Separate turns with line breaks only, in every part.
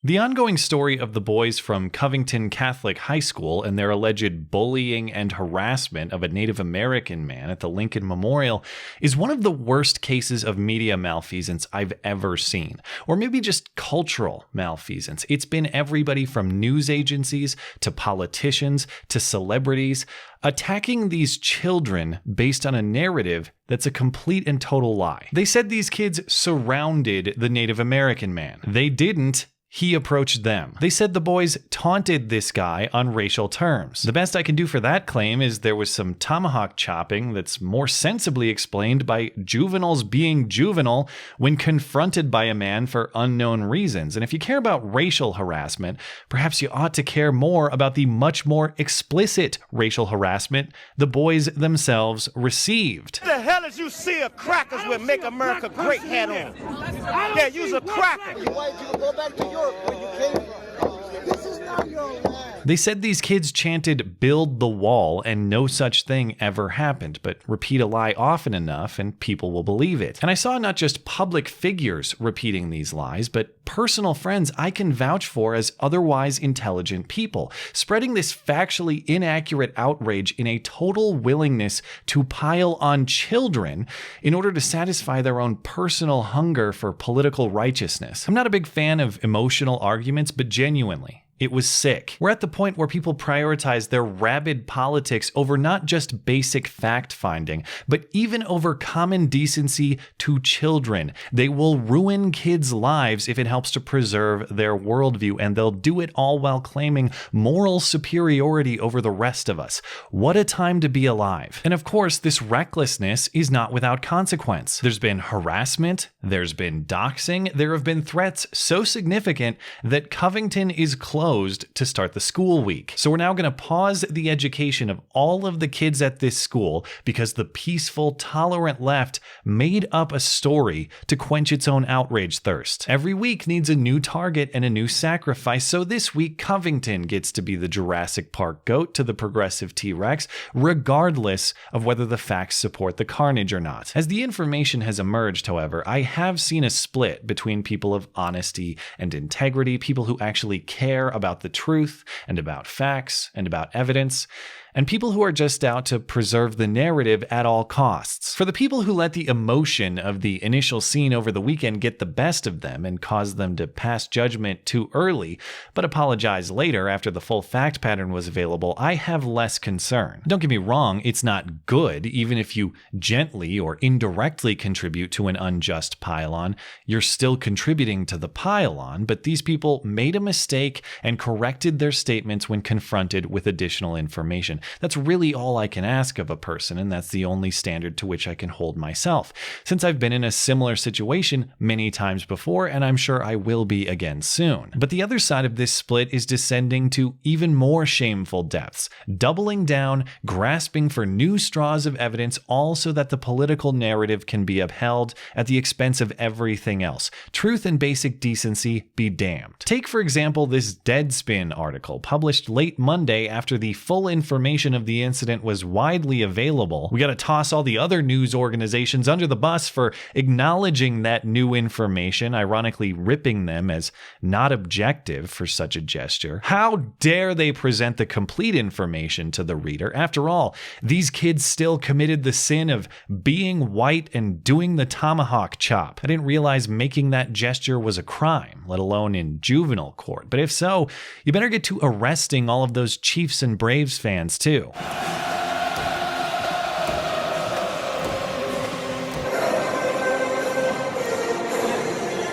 The ongoing story of the boys from Covington Catholic High School and their alleged bullying and harassment of a Native American man at the Lincoln Memorial is one of the worst cases of media malfeasance I've ever seen. Or maybe just cultural malfeasance. It's been everybody from news agencies to politicians to celebrities attacking these children based on a narrative that's a complete and total lie. They said these kids surrounded the Native American man. They didn't. He approached them. They said the boys taunted this guy on racial terms. The best I can do for that claim is there was some tomahawk chopping that's more sensibly explained by juveniles being juvenile when confronted by a man for unknown reasons. And if you care about racial harassment, perhaps you ought to care more about the much more explicit racial harassment the boys themselves received.
What the hell is you see a crackers with Make America Great hat on? Yeah, you's a cracker.
Why did you go back to Europe where you came from? This is not your land.
They said these kids chanted "build the wall" and no such thing ever happened, but repeat a lie often enough and people will believe it. And I saw not just public figures repeating these lies, but personal friends I can vouch for as otherwise intelligent people, spreading this factually inaccurate outrage in a total willingness to pile on children in order to satisfy their own personal hunger for political righteousness. I'm not a big fan of emotional arguments, but genuinely, it was sick. We're at the point where people prioritize their rabid politics over not just basic fact-finding, but even over common decency to children. They will ruin kids' lives if it helps to preserve their worldview, and they'll do it all while claiming moral superiority over the rest of us. What a time to be alive. And of course, this recklessness is not without consequence. There's been harassment, there's been doxing, there have been threats so significant that Covington is closed to start the school week. So we're now going to pause the education of all of the kids at this school because the peaceful, tolerant left made up a story to quench its own outrage thirst. Every week needs a new target and a new sacrifice, so this week Covington gets to be the Jurassic Park goat to the progressive T-Rex, regardless of whether the facts support the carnage or not. As the information has emerged, however, I have seen a split between people of honesty and integrity, people who actually care about the truth and about facts and about evidence, and people who are just out to preserve the narrative at all costs. For the people who let the emotion of the initial scene over the weekend get the best of them and cause them to pass judgment too early, but apologize later after the full fact pattern was available, I have less concern. Don't get me wrong, it's not good, even if you gently or indirectly contribute to an unjust pile-on. You're still contributing to the pile-on, but these people made a mistake and corrected their statements when confronted with additional information. That's really all I can ask of a person, and that's the only standard to which I can hold myself, since I've been in a similar situation many times before, and I'm sure I will be again soon. But the other side of this split is descending to even more shameful depths, doubling down, grasping for new straws of evidence, all so that the political narrative can be upheld at the expense of everything else. Truth and basic decency be damned. Take, for example, this Deadspin article, published late Monday after the full information of the incident was widely available. We gotta toss all the other news organizations under the bus for acknowledging that new information, ironically ripping them as not objective for such a gesture. How dare they present the complete information to the reader? After all, these kids still committed the sin of being white and doing the tomahawk chop. I didn't realize making that gesture was a crime, let alone in juvenile court. But if so, you better get to arresting all of those Chiefs and Braves fans too.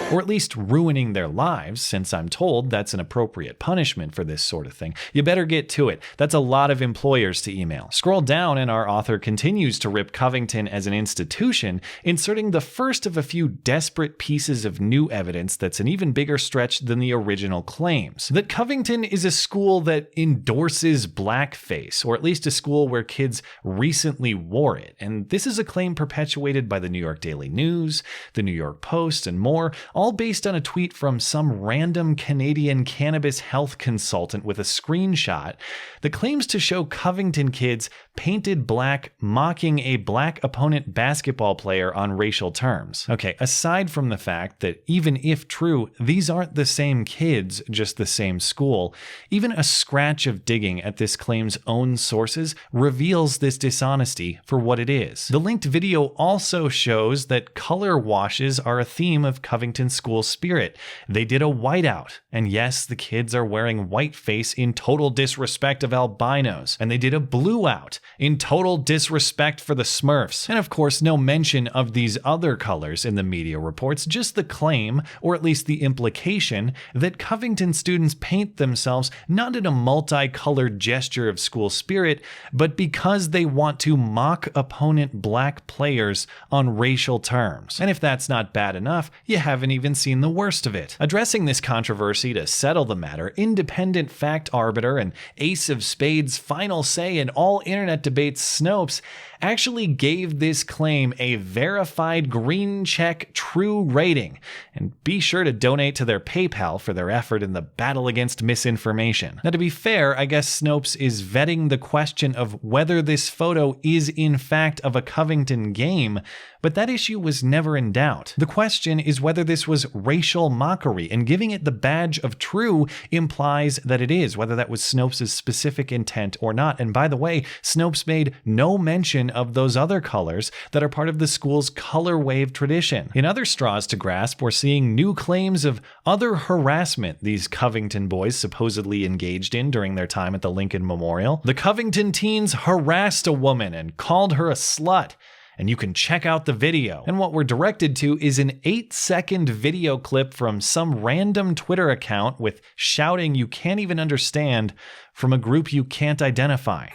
Or at least ruining their lives, since I'm told that's an appropriate punishment for this sort of thing. You better get to it. That's a lot of employers to email. Scroll down and our author continues to rip Covington as an institution, inserting the first of a few desperate pieces of new evidence that's an even bigger stretch than the original claims. That Covington is a school that endorses blackface, or at least a school where kids recently wore it. And this is a claim perpetuated by the New York Daily News, the New York Post, and more, all based on a tweet from some random Canadian cannabis health consultant with a screenshot that claims to show Covington kids painted black mocking a black opponent basketball player on racial terms. Okay, aside from the fact that even if true, these aren't the same kids, just the same school, even a scratch of digging at this claim's own sources reveals this dishonesty for what it is. The linked video also shows that color washes are a theme of Covington school spirit. They did a whiteout, and yes, the kids are wearing whiteface in total disrespect of albinos, and they did a blue out in total disrespect for the Smurfs. And of course, no mention of these other colors in the media reports, just the claim, or at least the implication, that Covington students paint themselves not in a multicolored gesture of school spirit, but because they want to mock opponent black players on racial terms. And if that's not bad enough, you haven't even seen the worst of it. Addressing this controversy to settle the matter, independent fact arbiter and ace of spades final say in all internet debates Snopes actually gave this claim a verified green check true rating, and be sure to donate to their PayPal for their effort in the battle against misinformation. Now, to be fair, I guess Snopes is vetting the question of whether this photo is in fact of a Covington game, but that issue was never in doubt. The question is whether this was racial mockery, and giving it the badge of true implies that it is, whether that was Snopes' specific intent or not. And by the way, Snopes made no mention of those other colors that are part of the school's color wave tradition. In other straws to grasp, we're seeing new claims of other harassment these Covington boys supposedly engaged in during their time at the Lincoln Memorial. The Covington teens harassed a woman and called her a slut, and you can check out the video. And what we're directed to is an 8-second video clip from some random Twitter account with shouting you can't even understand from a group you can't identify.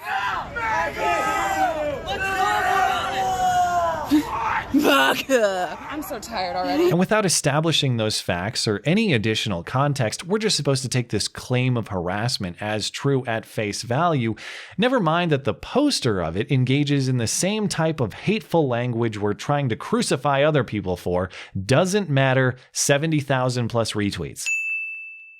MAGA! I'm so tired already.
And without establishing those facts or any additional context, we're just supposed to take this claim of harassment as true at face value. Never mind that the poster of it engages in the same type of hateful language we're trying to crucify other people for. Doesn't matter, 70,000 plus retweets.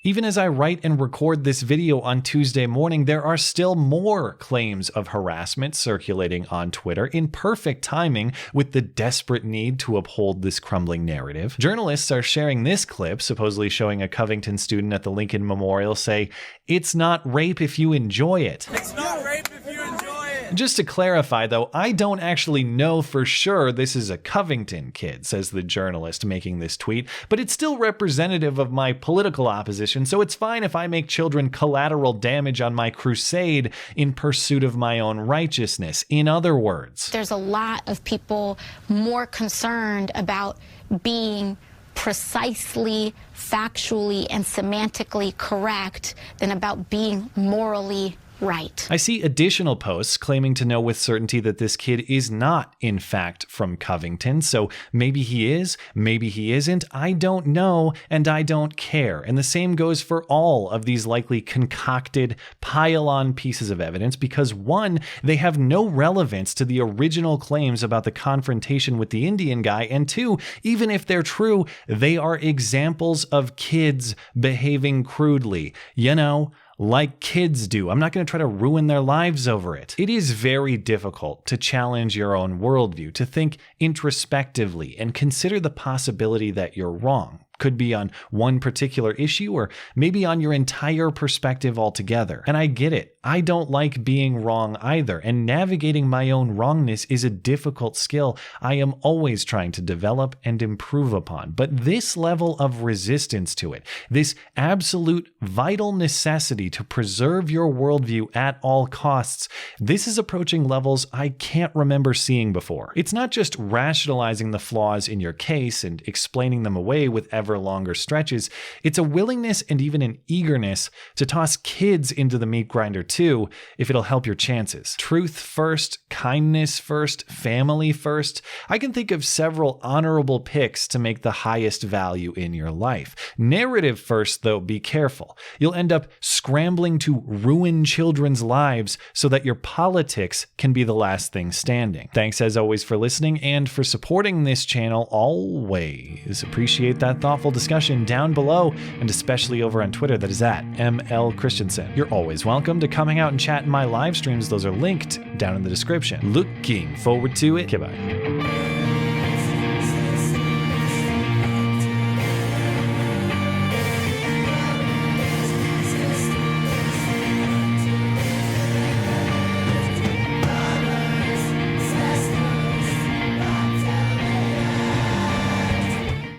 Even as I write and record this video on Tuesday morning, there are still more claims of harassment circulating on Twitter in perfect timing with the desperate need to uphold this crumbling narrative. Journalists are sharing this clip, supposedly showing a Covington student at the Lincoln Memorial say, "It's not rape if you enjoy it."
It's not rape if you enjoy it.
Just to clarify though, I don't actually know for sure this is a Covington kid, says the journalist making this tweet, but it's still representative of my political opposition, so it's fine if I make children collateral damage on my crusade in pursuit of my own righteousness. In other words,
there's a lot of people more concerned about being precisely, factually, and semantically correct than about being morally right.
I see additional posts claiming to know with certainty that this kid is not, in fact, from Covington, so maybe he is, maybe he isn't, I don't know, and I don't care. And the same goes for all of these likely concocted, pile-on pieces of evidence, because one, they have no relevance to the original claims about the confrontation with the Indian guy, and two, even if they're true, they are examples of kids behaving crudely. You know, like kids do. I'm not going to try to ruin their lives over it. It is very difficult to challenge your own worldview, to think introspectively and consider the possibility that you're wrong. Could be on one particular issue or maybe on your entire perspective altogether. And I get it. I don't like being wrong either, and navigating my own wrongness is a difficult skill I am always trying to develop and improve upon. But this level of resistance to it, this absolute vital necessity to preserve your worldview at all costs, this is approaching levels I can't remember seeing before. It's not just rationalizing the flaws in your case and explaining them away with ever longer stretches. It's a willingness and even an eagerness to toss kids into the meat grinder too, if it'll help your chances. Truth first, kindness first, family first. I can think of several honorable picks to make the highest value in your life. Narrative first, though, be careful. You'll end up scrambling to ruin children's lives so that your politics can be the last thing standing. Thanks as always for listening and for supporting this channel always. Appreciate that thought. thoughtful discussion down below, and especially over on Twitter, that is at ML Christiansen. You're always welcome to coming out and chat in my live streams. Those are linked down in the description. Looking forward to it. Goodbye.